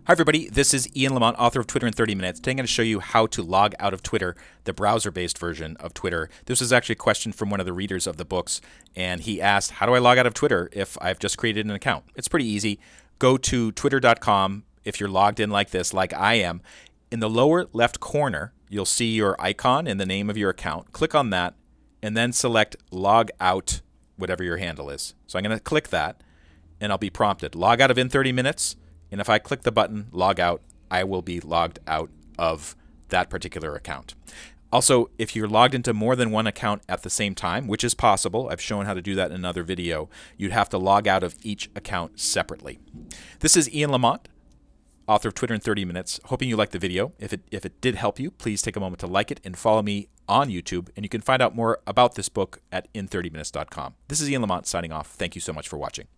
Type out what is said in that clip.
Hi everybody, this is Ian Lamont, author of Twitter in 30 Minutes. Today I'm going to show you how to log out of Twitter, the browser-based version of Twitter. This was actually a question from one of the readers of the books, and he asked, how do I log out of Twitter if I've just created an account? It's pretty easy. Go to twitter.com if you're logged in like this, like I am. In the lower left corner, you'll see your icon and the name of your account. Click on that, and then select log out, whatever your handle is. So I'm going to click that, and I'll be prompted. Log out of in 30 minutes. And if I click the button, log out, I will be logged out of that particular account. Also, if you're logged into more than one account at the same time, which is possible, I've shown how to do that in another video, you'd have to log out of each account separately. This is Ian Lamont, author of Twitter in 30 Minutes. Hoping you liked the video. If it did help you, please take a moment to like it and follow me on YouTube. And you can find out more about this book at in30minutes.com. This is Ian Lamont signing off. Thank you so much for watching.